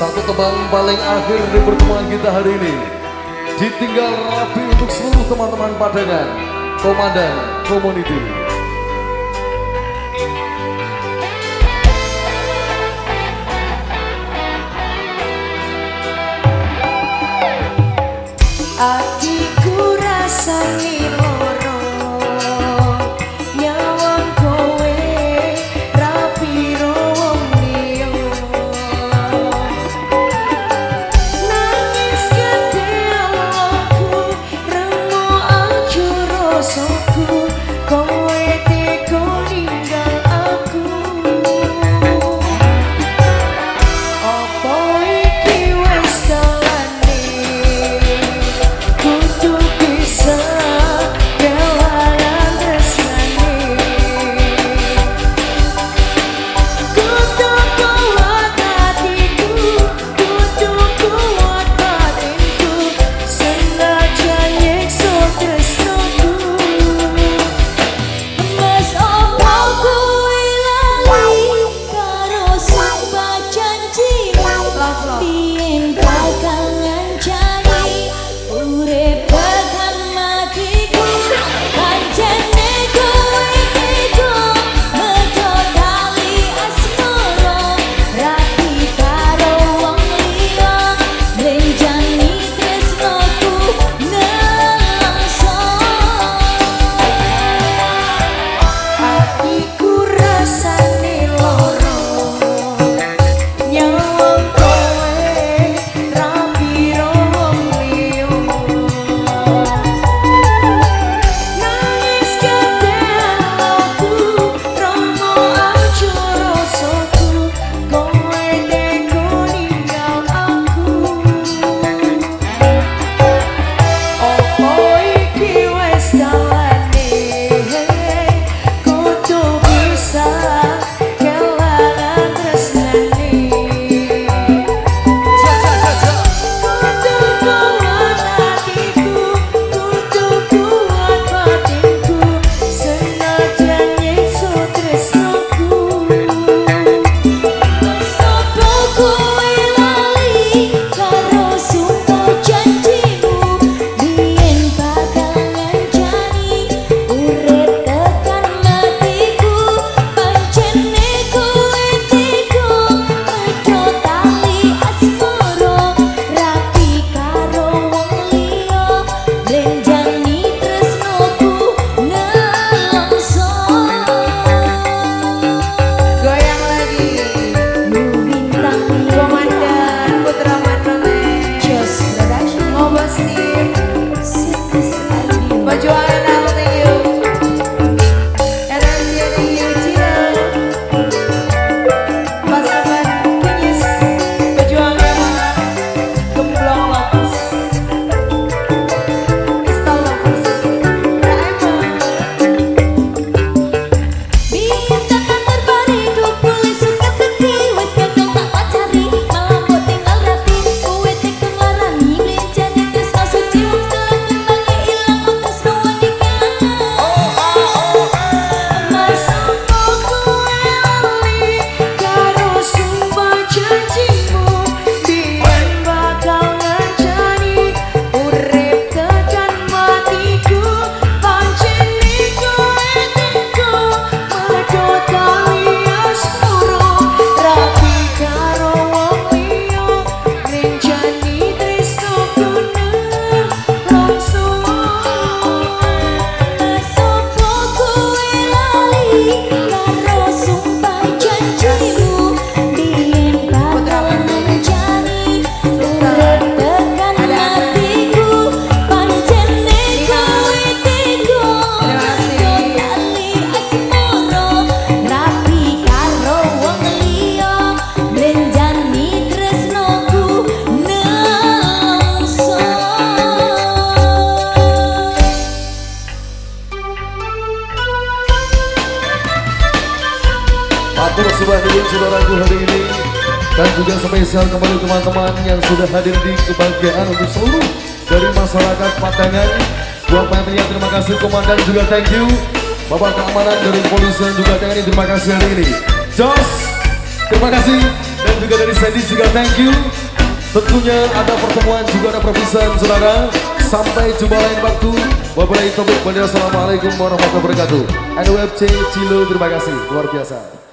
Satu tebang paling akhir di pertemuan kita hari ini ditinggal rapi untuk seluruh teman-teman Padangan, Komandan Community. Atiku rasani loro nyawang kowe rapiro wong liya nangis gede aku remo aja rasaku kowe tega ninggal aku apa iki wis dalane kudu bisa kewalan tresnane kudu kuat hatiku kudu kuat batinku senajan nyiksa tresnaku mas opo kowe lali karo sumpah janjimu biyen bakal ngancani urip tekan matiku pancene kowe tega mergo tali asmara rapi karo wong liya renjani tresnaku nelongso atiku rasane loro nyawang kowe rapiro wong liya nangis gede aku romo aja rasaku kowe tega ninggal aku opo iki wis dalane kudu bisa kewalan tresnane kudu kuat hatiku kudu kuat batinku senajan nyiksa tresnaku sapa kowe lali karo sumpah janjimu biyen bakal ngancani urip tekan matiku pancene kowe tega mergo tali asmara rapi karo wong liya renjani tresnaku nelongso goyang lagi nu bintang Komandan Putra Mandalay Jos Production Ngobos Tim Situs ID perjuangan aku thank you RMJ thank you Cina pasukan Kinyis perjuangan banget gemblong lokus pistol lokus biyen tekan terbariku kulit suka teki wis gagal tak pacari malah mbok tinggal rapi kowe tega nglarani mlenjani tresno suci wong telah kembange ilang utus kowe nikah mas opo kowe lali karo sumpah janjimu biyen bakal ngancani urip tekan matiku pancene kowe tega mergo tali asmara rapi karo wong liya renjani tresnaku nelongso sapa kowe lali karo sumpah janjimu biyen bakal ngancani urip tekan matiku pancene kowe tega mergo tali asmara rapi karo wong liya renjani tresnaku nelongso Atur sebuah diri saudaraku hari ini dan juga spesial kembali teman-teman yang sudah hadir di kebahagiaan untuk seluruh dari masyarakat Padangan. Buat panitia terima kasih, Komandan juga thank you. Bapak keamanan dari kepolisian juga TNI terima kasih hari ini. Jos terima kasih dan juga dari Sandy juga thank you. Tentunya ada pertemuan juga ada perpisahan saudara. Sampai jumpa lain waktu. Wabillahi taufiq walhidayah. Assalamualaikum warahmatullahi wabarakatuh. NWFC Cilo terima kasih luar biasa.